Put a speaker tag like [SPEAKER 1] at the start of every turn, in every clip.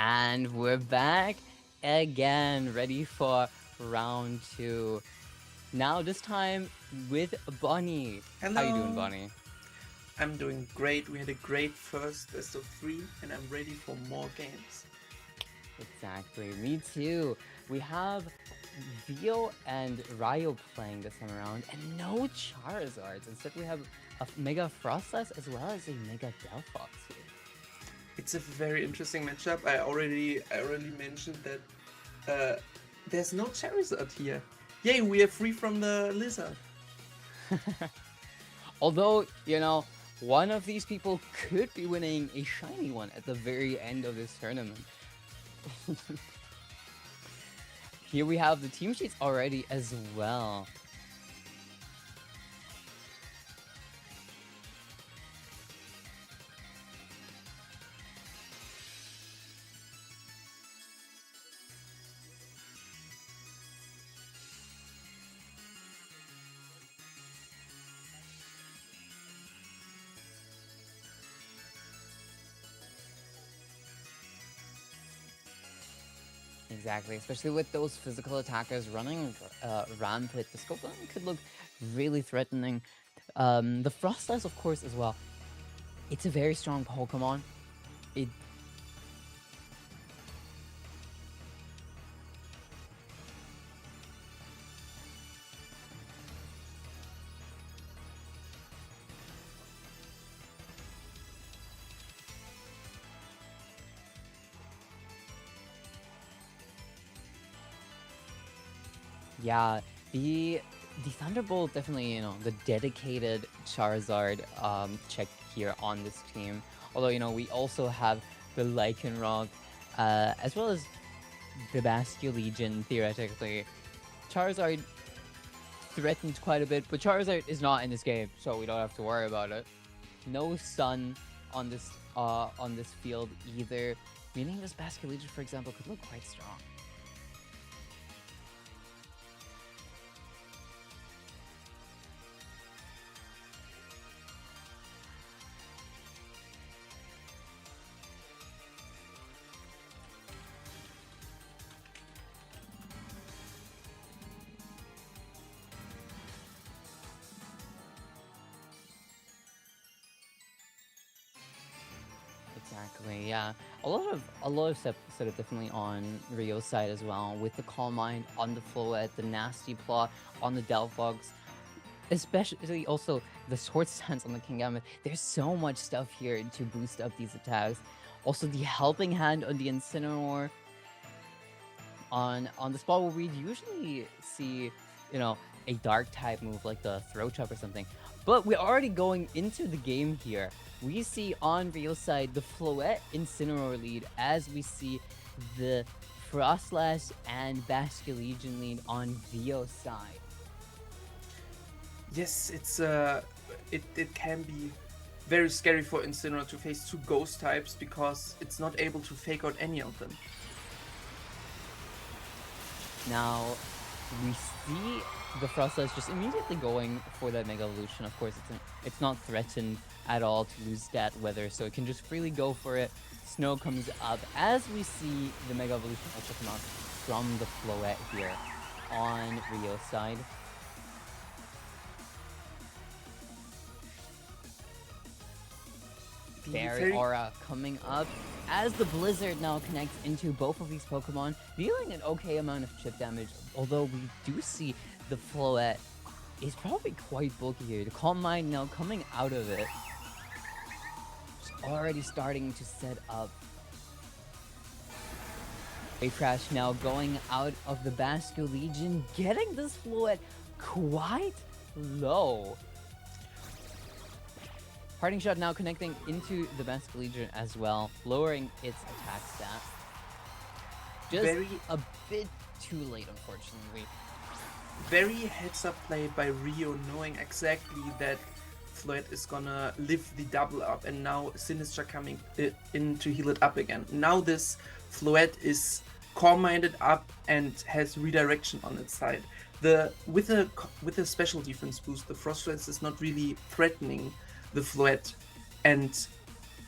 [SPEAKER 1] And we're back again, ready for round two. Now, this time with Bonnie. How you doing,
[SPEAKER 2] Hello,
[SPEAKER 1] Bonnie?
[SPEAKER 2] I'm doing great. We had a great first best of three, and I'm ready for more games.
[SPEAKER 1] Exactly, me too. We have Vio and Ryo playing this time around, and no Charizards. Instead, we have a Mega Frostlass as well as a Mega Delphox here.
[SPEAKER 2] It's a very interesting matchup. I already mentioned that there's no Charizard here. Yay, we are free from the lizard.
[SPEAKER 1] Although, one of these people could be winning a shiny one at the very end of this tournament. Here we have the team sheets already as well. Exactly, especially with those physical attackers running rampant. The Scopeland could look really threatening. The Frostlass, of course, as well. It's a very strong Pokemon. It Yeah, the Thunderbolt definitely, the dedicated Charizard check here on this team. Although, we also have the Lycanroc, as well as the Basculegion, theoretically. Charizard threatened quite a bit, but Charizard is not in this game, so we don't have to worry about it. No Sun on this field either, meaning this Basculegion, for example, could look quite strong. Exactly, yeah. A lot of sort of definitely on Rio's side as well, with the Calm Mind on the Floette, the Nasty Plot on the Delphox, especially also the Sword Stance on the Kingambit. There's so much stuff here to boost up these attacks. Also the Helping Hand on the Incineroar, on the spot where we'd usually see, a dark type move like the Throat Chop or something. But we're already going into the game here. We see on Rio's side the Floette Incineroar lead, as we see the Frostlass and Basculegion lead on Vio's side.
[SPEAKER 2] Yes, it can be very scary for Incineroar to face two ghost types because it's not able to fake out any of them.
[SPEAKER 1] Now, we see the Frostlass just immediately going for that Mega Evolution. Of course, it's not threatened at all to lose that weather, so it can just freely go for it. Snow comes up as we see the Mega Evolution also come out from the Floette here on Rio's side. Fairy Aura coming up as the Blizzard now connects into both of these Pokemon, dealing an okay amount of chip damage, although we do see the Floette is probably quite bulky here. The Calm Mind now coming out of it, just already starting to set up. Wave Crash now going out of the Basculegion, getting this Floette quite low. Parting Shot now connecting into the Basculegion as well, lowering its attack stat. Just a bit too late, unfortunately.
[SPEAKER 2] Very heads up play by Rio, knowing exactly that Floette is gonna live the double up, and now Sinister coming in to heal it up again. Now this Floette is calm-minded up and has redirection on its side. With a special defense boost, the Frostlass is not really threatening the Floette, and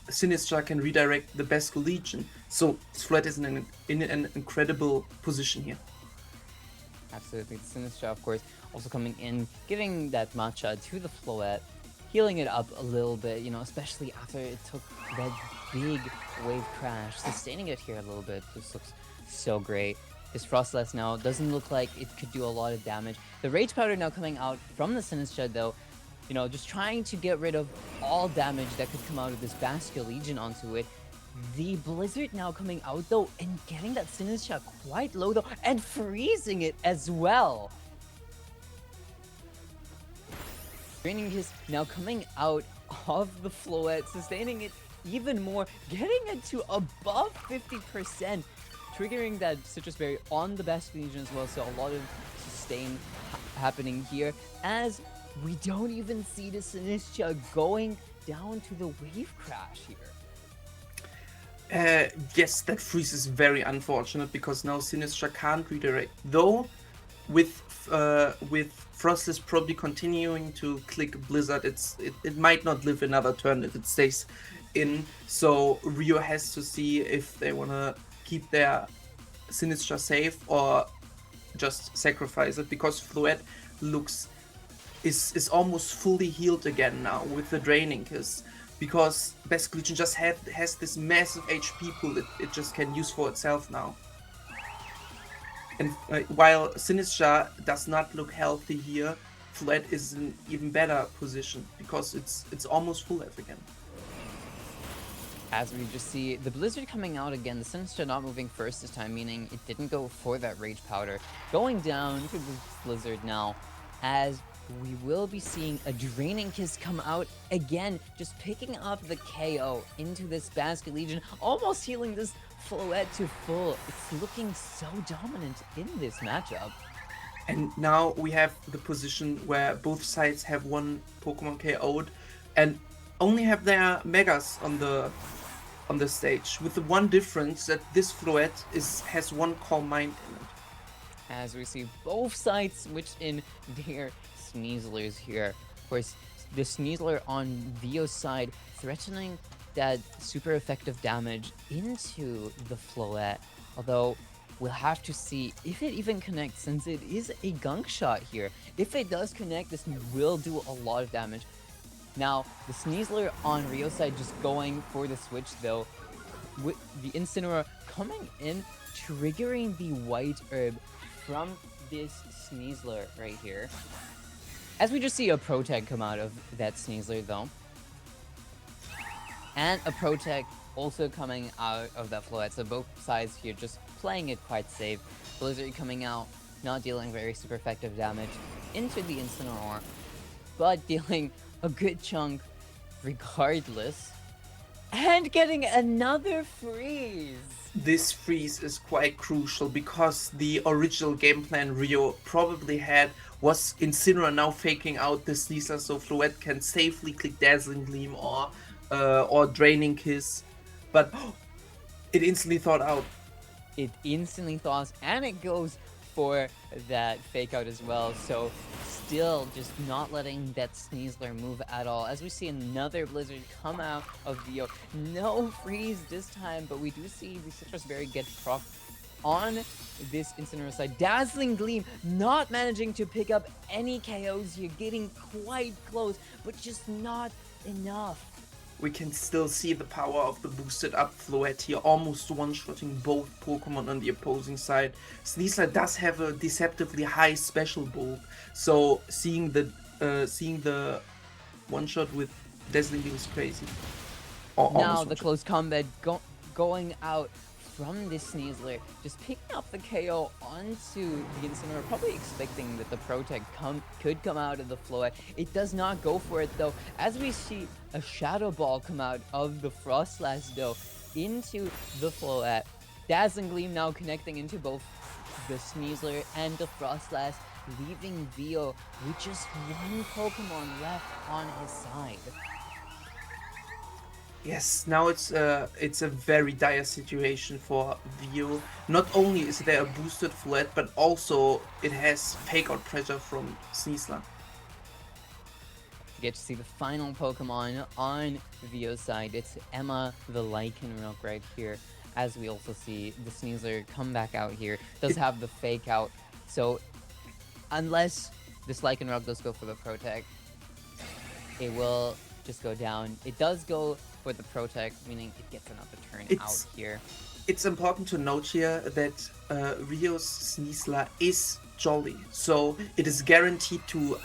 [SPEAKER 2] Sinistra can redirect the Basque Legion. So Flood is in an incredible position here.
[SPEAKER 1] Absolutely. The Sinistra, of course, also coming in, giving that matcha to the Floette, healing it up a little bit, especially after it took that big wave crash, sustaining it here a little bit. This looks so great. This Frostless now doesn't look like it could do a lot of damage. The Rage Powder now coming out from the Sinistra, though, just trying to get rid of all damage that could come out of this Basque Legion onto it. The Blizzard now coming out, though, and getting that Sinistra quite low, though, and freezing it as well. Draining Kiss now coming out of the Floette, sustaining it even more, getting it to above 50%, triggering that Citrus Berry on the Basque Legion as well, so a lot of sustain happening here, as we don't even see the Sinistra going down to the wave crash here.
[SPEAKER 2] Yes, that freeze is very unfortunate because now Sinistra can't redirect. Though, with Frostless probably continuing to click Blizzard, it might not live another turn if it stays in. So Rio has to see if they wanna keep their Sinistra safe or just sacrifice it, because Floette is almost fully healed again now with the Draining Kiss. Because Basque Legion just has this massive HP pool it just can use for itself now. And while Sinistra does not look healthy here, Floette is in even better position because it's almost full life again.
[SPEAKER 1] As we just see the Blizzard coming out again, the Sinistra not moving first this time, meaning it didn't go for that Rage Powder. Going down to the Blizzard now, as we will be seeing a Draining Kiss come out again, just picking up the KO into this Basque Legion, almost healing this Floette to full. It's looking so dominant in this matchup.
[SPEAKER 2] And now we have the position where both sides have one Pokemon KO'd and only have their Megas on the stage, with the one difference that this Floette has one Calm Mind in it.
[SPEAKER 1] As we see both sides switch in their Sneaslers here. Of course, the Sneasler on Vio's side threatening that super effective damage into the Floette, although we'll have to see if it even connects, since it is a gunk shot here. If it does connect, this will do a lot of damage. Now, the Sneasler on Rio's side just going for the switch, though, with the Incineroar coming in, triggering the White Herb from this Sneasler right here. As we just see a Protect come out of that Sneasler, though. And a Protect also coming out of that Floette, so both sides here just playing it quite safe. Blizzard coming out, not dealing very super effective damage into the Incineroar, but dealing a good chunk regardless. And getting another freeze!
[SPEAKER 2] This freeze is quite crucial because the original game plan Rio probably had was Incineroar now faking out the Sneasler so Floette can safely click Dazzling Gleam or Draining Kiss, but it instantly thawed out.
[SPEAKER 1] It instantly thaws, and it goes for that fake out as well, so still just not letting that Sneasler move at all. As we see another Blizzard come out of Vio, no freeze this time, but we do see the Citrus Berry get proc on this Incineroar side. Dazzling Gleam not managing to pick up any KOs here, getting quite close, but just not enough.
[SPEAKER 2] We can still see the power of the boosted up Floette here, almost one-shotting both Pokemon on the opposing side. Sneasler does have a deceptively high special bulk, so seeing the one-shot with Dazzling Gleam is crazy.
[SPEAKER 1] Now the close combat going out from this Sneasler, just picking up the KO onto the Incineroar, probably expecting that the Protect could come out of the Floette. It does not go for it, though, as we see a Shadow Ball come out of the Frostlass, though, into the Floette. Dazzling Gleam now connecting into both the Sneasler and the Frostlass, leaving Vio with just one Pokemon left on his side.
[SPEAKER 2] Yes, now it's a very dire situation for Vio. Not only is there a boosted Floette, but also it has fake out pressure from Sneasler.
[SPEAKER 1] get to see the final Pokemon on Vio's side. It's Emma the Lycanroc right here, as we also see the Sneasler come back out here. Does have the fake out, so unless this Lycanroc does go for the Protect, it will just go down. It does go for the Protect, meaning it gets another turn out here.
[SPEAKER 2] It's important to note here that Rio's Sneasler is jolly, so it is guaranteed to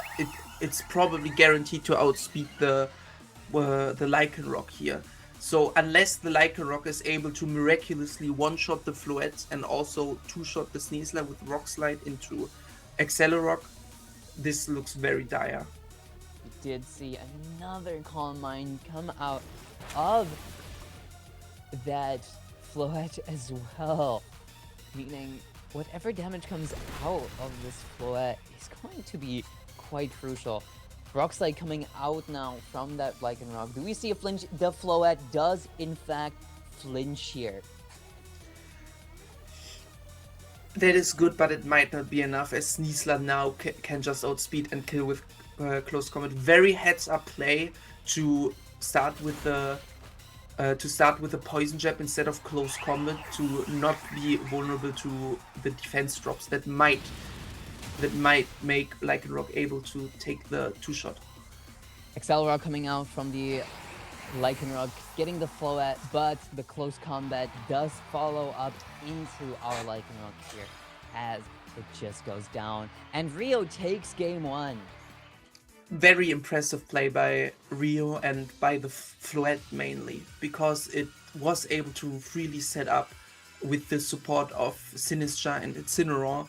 [SPEAKER 2] it's probably guaranteed to outspeed the Lycanroc here. So unless the Lycanroc is able to miraculously one-shot the Floette and also two-shot the Sneasler with Rock Slide into Accelerock, this looks very dire.
[SPEAKER 1] We did see another Calm Mind come out of that Floette as well, meaning whatever damage comes out of this Floette is going to be quite crucial. Rock Slide coming out now from that Lycanroc. Do we see a flinch? The Floette does in fact flinch here.
[SPEAKER 2] That is good, but it might not be enough, as Sneasler now can just outspeed and kill with close combat. Very heads-up play to start with the Poison Jab instead of close combat, to not be vulnerable to the defense drops that might make Lycanroc able to take the two-shot.
[SPEAKER 1] Accelerock coming out from the Lycanroc, getting the Floette, but the close combat does follow up into our Lycanroc here as it just goes down. And Rio takes game 1.
[SPEAKER 2] Very impressive play by Rio and by the Floette mainly, because it was able to freely set up with the support of Sinistcha and Incineroar.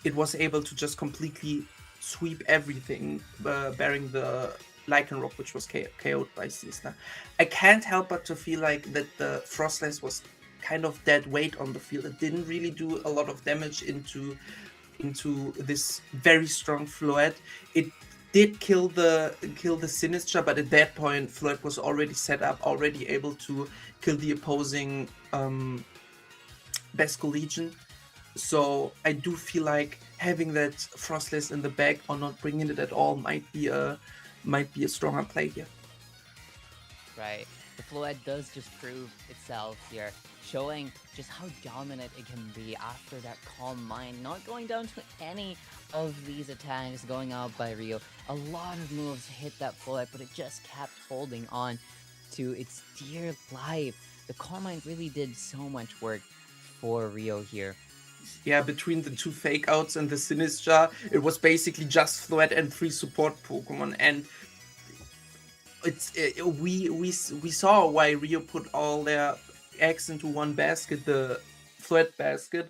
[SPEAKER 2] It was able to just completely sweep everything, bearing the Lycanroc, which was KO'd by Sneasler. I can't help but to feel like that the Frostless was kind of dead weight on the field. It didn't really do a lot of damage into this very strong Floette. It did kill the Sinistcha, but at that point Floette was already set up, already able to kill the opposing Besco Legion. So I do feel like having that Frostless in the bag or not bringing it at all might be a stronger play here.
[SPEAKER 1] Right. The Floette does just prove itself here, showing just how dominant it can be after that Calm Mind, not going down to any of these attacks going out by Rio. A lot of moves hit that Floette, but it just kept holding on to its dear life. The Calm Mind really did so much work for Rio here.
[SPEAKER 2] Yeah, between the two fake outs and the Sinistcha, it was basically just Floette and 3 support Pokemon, and we saw why Rio put all their eggs into one basket, the Floette basket,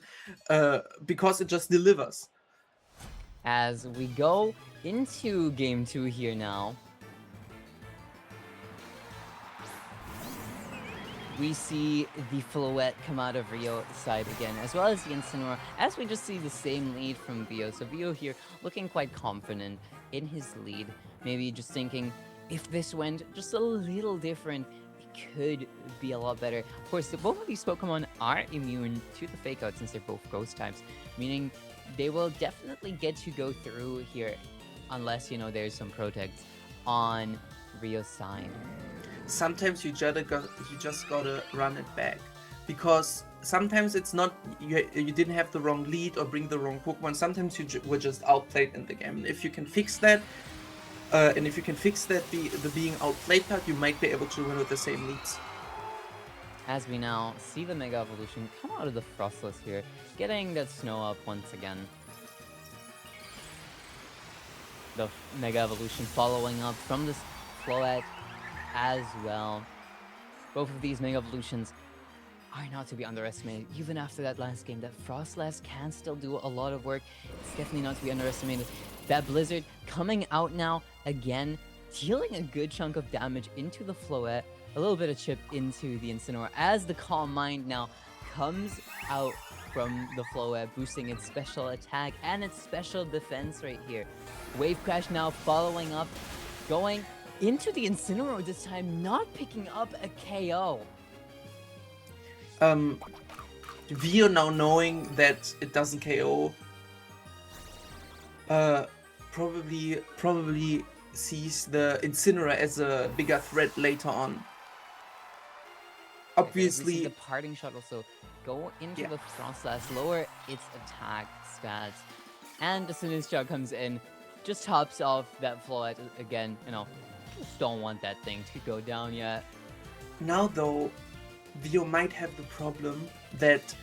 [SPEAKER 2] because it just delivers.
[SPEAKER 1] As we go into game 2 here now, we see the Floette come out of Rio's side again, as well as the Incineroar, as we just see the same lead from Vio. So Vio here looking quite confident in his lead, maybe just thinking, if this went just a little different, it could be a lot better. Of course, both of these Pokemon are immune to the Fake Out since they're both Ghost types, meaning they will definitely get to go through here, unless, there's some Protects on Rio's side.
[SPEAKER 2] Sometimes you just gotta run it back, because sometimes it's not you didn't have the wrong lead or bring the wrong Pokemon. Sometimes you were just outplayed in the game. And if you can fix that, the being outplayed part, you might be able to win with the same leads.
[SPEAKER 1] As we now see the Mega Evolution come out of the Frostless here, getting that Snow up once again. The Mega Evolution following up from this Floette as well. Both of these Mega Evolutions are not to be underestimated. Even after that last game, that Frostless can still do a lot of work. It's definitely not to be underestimated. That Blizzard coming out now again, dealing a good chunk of damage into the Floette, a little bit of chip into the Incineroar, as the Calm Mind now comes out from the Floette, boosting its special attack and its special defense right here. Wave Crash now following up, going into the Incineroar this time, not picking up a KO.
[SPEAKER 2] Vio now knowing that it doesn't KO, probably sees the Incineroar as a bigger threat later on.
[SPEAKER 1] Okay, as we see the
[SPEAKER 2] Obviously,
[SPEAKER 1] parting shot also go into
[SPEAKER 2] yeah.
[SPEAKER 1] the Frost Slash, lower its attack stats, and the Sinistcha comes in, just tops off that Floette again, just don't want that thing to go down yet.
[SPEAKER 2] Now though, Vio might have the problem that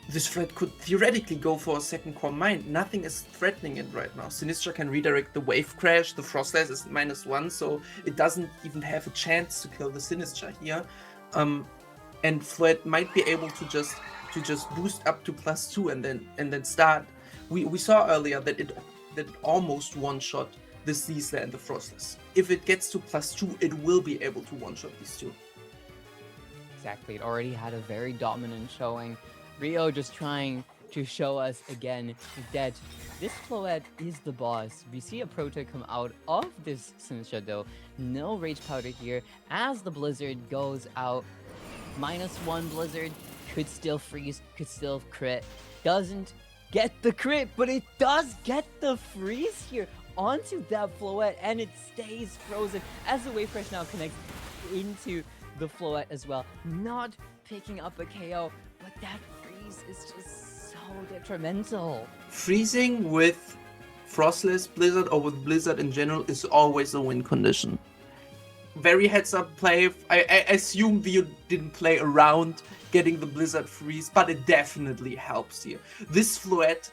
[SPEAKER 2] this threat could theoretically go for a second core mine. Nothing is threatening it right now. Sinistra can redirect the wave crash, the Frostlass is -1, so it doesn't even have a chance to kill the Sinistra here. And Floyd might be able to just boost up to +2 and then start. We saw earlier that it almost one-shot the Caesar and the Frostless. If it gets to +2, it will be able to one-shot these two.
[SPEAKER 1] Exactly, it already had a very dominant showing. Rio just trying to show us again that this Floette is the boss. We see a Proto come out of this Sinistcha though. No Rage Powder here as the Blizzard goes out. -1 Blizzard could still freeze, could still crit. Doesn't get the crit, but it does get the freeze here onto that Floette, and it stays frozen as the Wave Crash now connects into the Floette as well. Not picking up a KO, but that freeze is just so detrimental.
[SPEAKER 2] Freezing with Frostless Blizzard or with Blizzard in general is always a win condition. Very heads up play. I assume you didn't play around getting the Blizzard freeze, but it definitely helps here. This Floette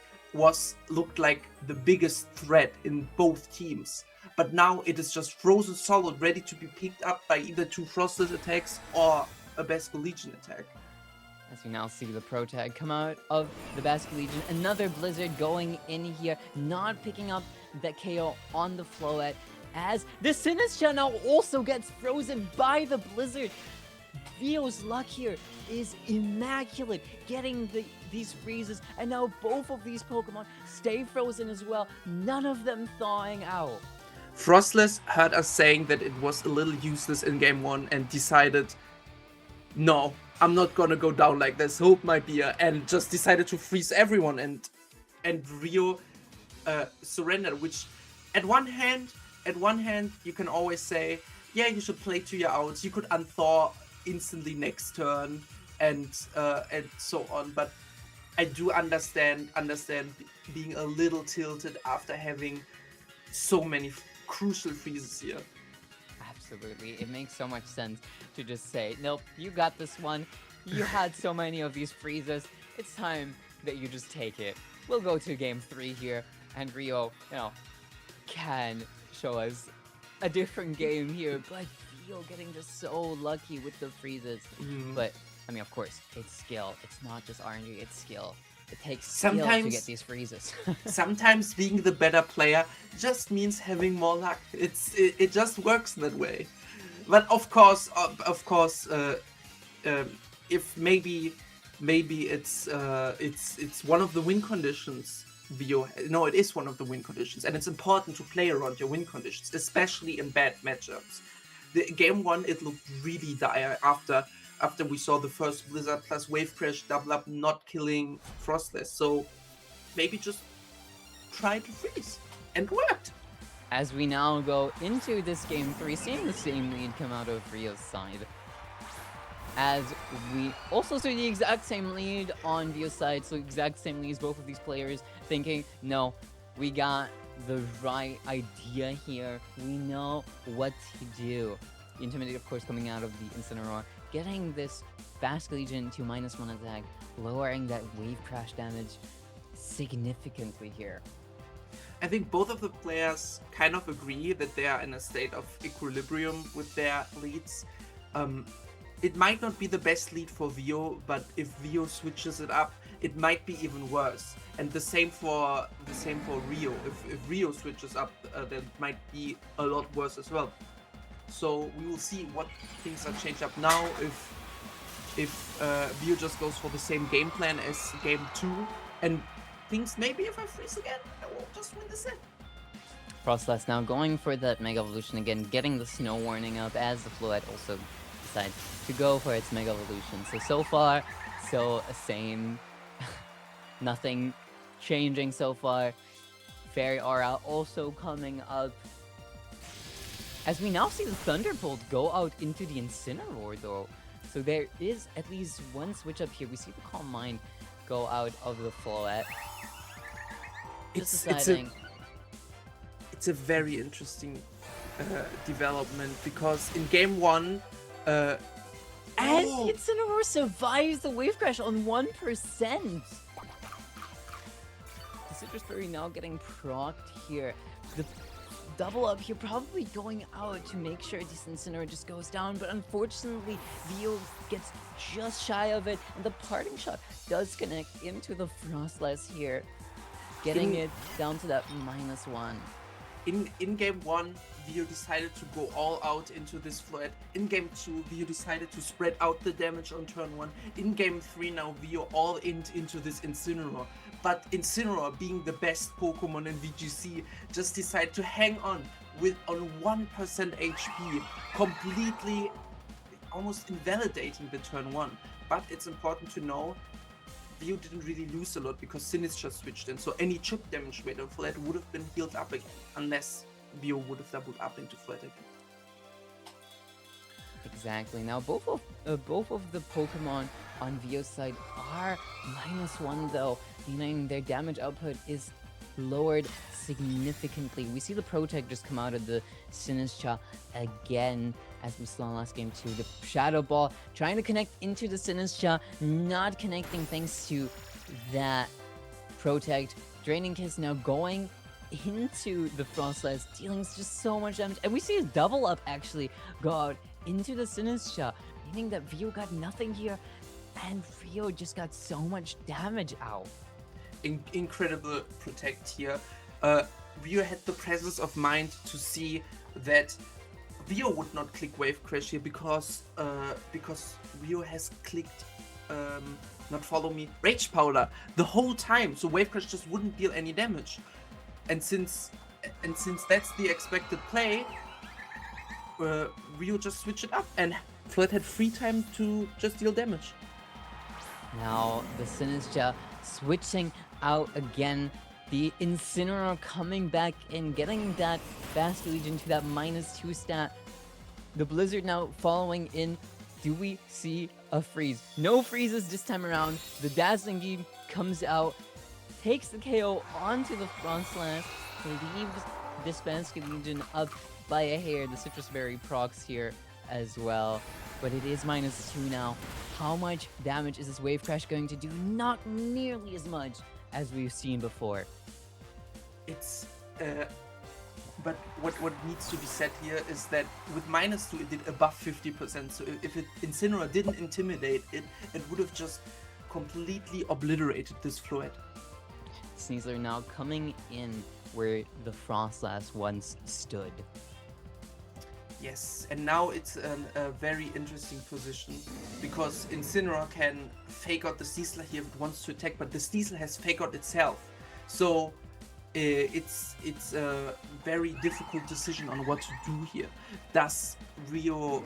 [SPEAKER 2] looked like the biggest threat in both teams, but now it is just frozen solid, ready to be picked up by either two Frostless attacks or a Basque Legion attack.
[SPEAKER 1] As we now see the Protag come out of the Basque Legion, another Blizzard going in here, not picking up that KO on the Floette, as the Sinistcha now also gets frozen by the Blizzard. Vio's luck here is immaculate, getting these freezes, and now both of these Pokemon stay frozen as well, none of them thawing out.
[SPEAKER 2] Frostless heard us saying that it was a little useless in game 1 and decided, no, I'm not gonna go down like this, hold my beer, and just decided to freeze everyone, and Rio surrendered, which at one hand you can always say, yeah, you should play to your outs, you could unthaw instantly next turn and so on, but I do understand being a little tilted after having so many crucial freezes here.
[SPEAKER 1] Absolutely, it makes so much sense to just say, nope, you got this one, you had so many of these freezes, it's time that you just take it. We'll go to game 3 here, and Rio, can show us a different game here, but Vio getting just so lucky with the freezes. But, I mean, of course, it's skill. It's not just RNG, it's skill. It takes skill to get these freezes.
[SPEAKER 2] Sometimes being the better player just means having more luck. It just works that way. But of course, if maybe it's one of the win conditions. No, it is one of the win conditions, and it's important to play around your win conditions, especially in bad matchups. The game 1, it looked really dire after we saw the first Blizzard plus Wave Crash double up not killing Frostless. So maybe just try to freeze, and worked.
[SPEAKER 1] As we now go into this game 3, seeing the same lead come out of Rio's side. As we also see the exact same lead on Vio's side, so exact same leads, both of these players thinking, no, we got the right idea here. We know what to do. Intimidate, of course, coming out of the Incineroar, getting this Basque Legion to -1 attack, lowering that wave crash damage significantly here.
[SPEAKER 2] I think both of the players kind of agree that they are in a state of equilibrium with their leads. It might not be the best lead for Vio, but if Vio switches it up, it might be even worse. And the same for Rio. If Rio switches up, that might be a lot worse as well. So we will see what things are changed up now. If Vio just goes for the same game plan as game 2, and thinks maybe if I freeze again, I will just win the set.
[SPEAKER 1] Frostless now going for that Mega Evolution again, getting the Snow Warning up as the Floette also decides to go for its Mega Evolution. So far, so same. Nothing changing so far. Fairy Aura also coming up. As we now see the Thunderbolt go out into the Incineroar though. So there is at least one switch up here. We see the Calm Mind go out of the Floette.
[SPEAKER 2] It's a very interesting development, because in game 1,
[SPEAKER 1] as the Incineroar survives the Wave Crash on 1%. The Citrus Berry now getting procced here. The double up here probably going out to make sure this Incineroar just goes down, but unfortunately Vio gets just shy of it, and the parting shot does connect into the Frostlass here, getting it down to that -1.
[SPEAKER 2] In game 1, Vio decided to go all out into this Floette. In game 2, Vio decided to spread out the damage on turn 1. In game 3 now, Vio all into this Incineroar. But Incineroar, being the best Pokemon in VGC, just decided to hang on on 1% HP, completely almost invalidating the turn 1. But it's important to know, Vio didn't really lose a lot because Sinistcha switched in, so any chip damage rate on Floette would have been healed up again, unless Vio would have doubled up into Floette again.
[SPEAKER 1] Exactly. Now both of the Pokemon on Vio's side are -1 though, meaning their damage output is lowered significantly. We see the Protect just come out of the Sinistcha again, as we saw last game too. The Shadow Ball trying to connect into the Sinistcha, not connecting thanks to that Protect. Draining Kiss now going into the Frostlass, dealing just so much damage. And we see a double up actually go out into the Sinistcha, meaning that Vio got nothing here, and Vio just got so much damage out.
[SPEAKER 2] Incredible Protect here. Vio had the presence of mind to see that Vio would not click Wave Crash here because Vio has clicked not follow me, Rage Powder the whole time, so Wave Crash just wouldn't deal any damage. And since that's the expected play, Vio just switched it up, and Floette had free time to just deal damage.
[SPEAKER 1] Now the Sinistcha switching out again. The Incineroar coming back in, getting that Basket Legion to that -2 stat. The Blizzard now following in. Do we see a freeze? No freezes this time around. The Dazzling Beam comes out, takes the KO onto the Frostlass, leaves this Basket Legion up by a hair. The Citrus Berry procs here as well, but it is -2 now. How much damage is this Wave Crash going to do? Not nearly as much as we've seen before.
[SPEAKER 2] It's but what needs to be said here is that with -2 it did above 50%, so if Incineroar didn't intimidate it, it would have just completely obliterated this Floette.
[SPEAKER 1] Sneasler now coming in where the Frostlass once stood.
[SPEAKER 2] Yes, and now it's a very interesting position, because Incineroar can fake out the Sneasler here if it wants to attack, but the Sneasler has fake out itself. So it's a very difficult decision on what to do here. Does Rio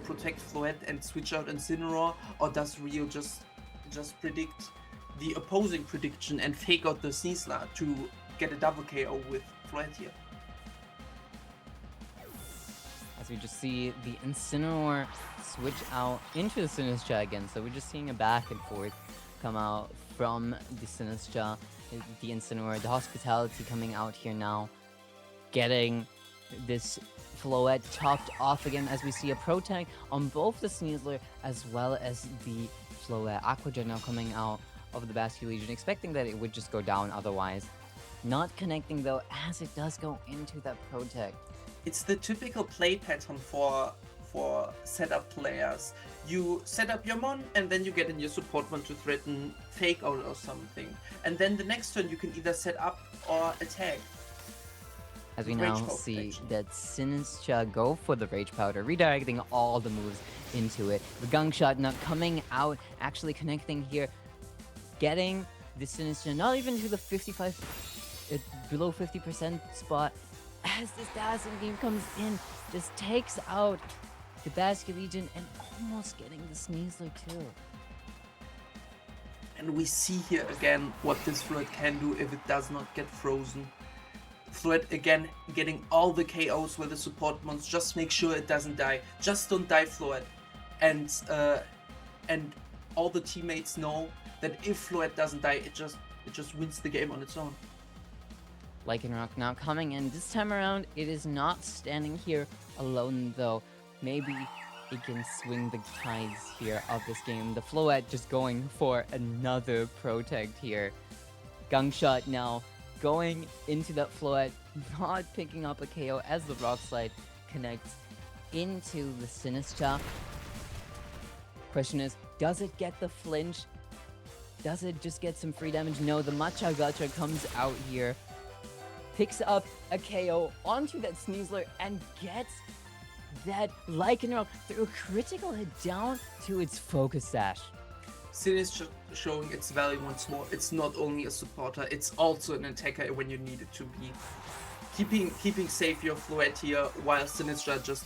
[SPEAKER 2] protect Floette and switch out Incineroar, or does Rio just predict the opposing prediction and fake out the Sneasler to get a double KO with Floette here?
[SPEAKER 1] As we just see the Incineroar switch out into the Sinistcha again, so we're just seeing a back and forth come out from the Sinistcha, the Incineroar, the Hospitality coming out here now, getting this Floette chopped off again, as we see a Protect on both the Sneasler as well as the Floette. Aqua Jet now coming out of the Basket Legion, expecting that it would just go down otherwise. Not connecting though, as it does go into that Protect.
[SPEAKER 2] It's the typical play pattern for setup players. You set up your Mon, and then you get in your support Mon to threaten fake out or something. And then the next turn you can either set up or attack.
[SPEAKER 1] As we now see that Sinistcha go for the Rage Powder, redirecting all the moves into it. The Gunk Shot now coming out, actually connecting here, getting the Sinistcha not even to the 55, below 50% spot, as this Dazzling Beam comes in, just takes out the Basket Legion and almost getting the Sneasler too.
[SPEAKER 2] And we see here again what this Floette can do if it does not get frozen. Floyd again getting all the KOs with the support mons. Just make sure it doesn't die. Just don't die, Floyd. And all the teammates know that if Floyd doesn't die, it just wins the game on its own.
[SPEAKER 1] Lycanroc now coming in. This time around, it is not standing here alone, though. Maybe it can swing the tides here of this game. The Floette just going for another Protect here. Gungshot now going into that Floette, not picking up a KO as the Rock Slide connects into the Sinistra. Question is, does it get the flinch? Does it just get some free damage? No, the Matcha Gacha comes out here, picks up a KO onto that Sneasler, and gets that Lycanroc through a critical hit down to its Focus Sash.
[SPEAKER 2] Sin is showing its value once more. It's not only a supporter, it's also an attacker when you need it to be. Keeping safe your Floette here, while Sinistra just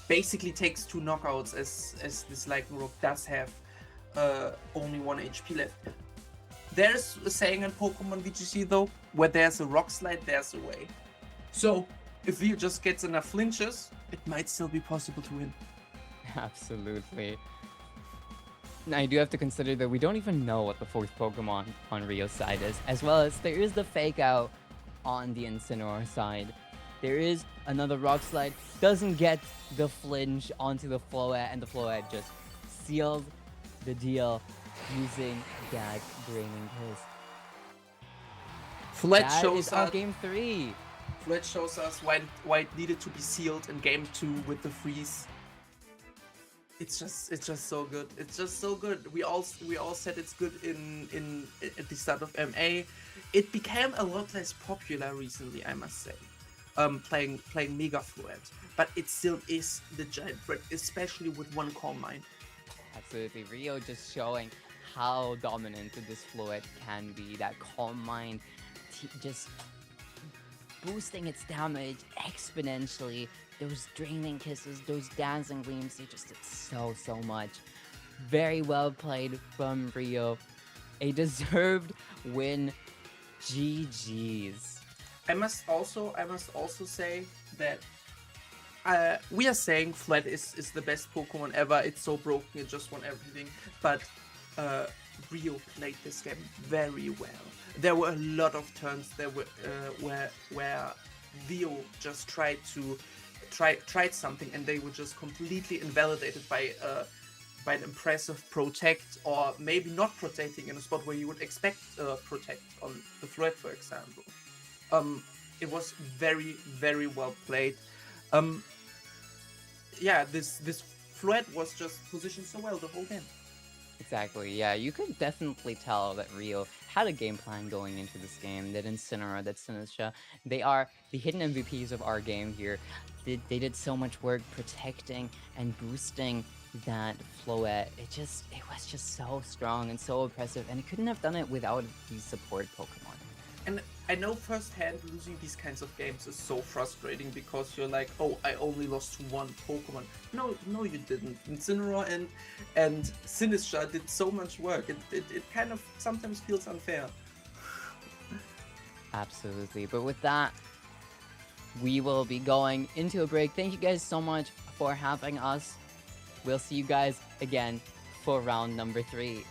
[SPEAKER 2] basically takes 2 knockouts as this Lycanroc does have only 1 HP left. There's a saying in Pokemon VGC though, where there's a Rock Slide, there's a way. So if Vio just gets enough flinches, it might still be possible to win.
[SPEAKER 1] Absolutely. Now, I do have to consider that we don't even know what the 4th Pokemon on Rio's side is, as well as there is the Fake Out on the Incineroar side. There is another Rock Slide, doesn't get the flinch onto the Floette, and the Floette just seals the deal using that Draining Kiss.
[SPEAKER 2] Floette
[SPEAKER 1] That
[SPEAKER 2] shows
[SPEAKER 1] is our
[SPEAKER 2] us
[SPEAKER 1] game 3.
[SPEAKER 2] Floette shows us why it needed to be sealed in game 2 with the freeze. It's just so good. It's just so good. We all said it's good in at the start of MA. It became a lot less popular recently, I must say. Playing Mega Floette, but it still is the giant threat, especially with 1 Calm Mind.
[SPEAKER 1] Absolutely. Rio just showing how dominant this Floette can be. That Calm Mind just boosting its damage exponentially. Those Draining Kisses, those Dancing Gleams, they just did so much. Very well played from Rio. A deserved win. GG's.
[SPEAKER 2] I must also say that we are saying Floette is the best Pokemon ever. It's so broken, it just won everything. But Rio played this game very well. There were a lot of turns there where Vio just tried something and they were just completely invalidated by an impressive Protect, or maybe not protecting in a spot where you would expect Protect on the Floette, for example. It was very well played. Yeah, this Floette was just positioned so well the whole game.
[SPEAKER 1] Exactly, yeah, you could definitely tell that Rio had a game plan going into this game. That Incineroar, that Sinistra, they are the hidden MVPs of our game here. They did so much work protecting and boosting that Floette. It was just so strong and so oppressive, and it couldn't have done it without these support Pokemon.
[SPEAKER 2] And I know firsthand losing these kinds of games is so frustrating because you're like, oh, I only lost to 1 Pokemon. No, you didn't. Incineroar and Sinistra did so much work. It kind of sometimes feels unfair.
[SPEAKER 1] Absolutely. But with that, we will be going into a break. Thank you guys so much for having us. We'll see you guys again for round number 3.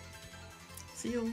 [SPEAKER 2] See you.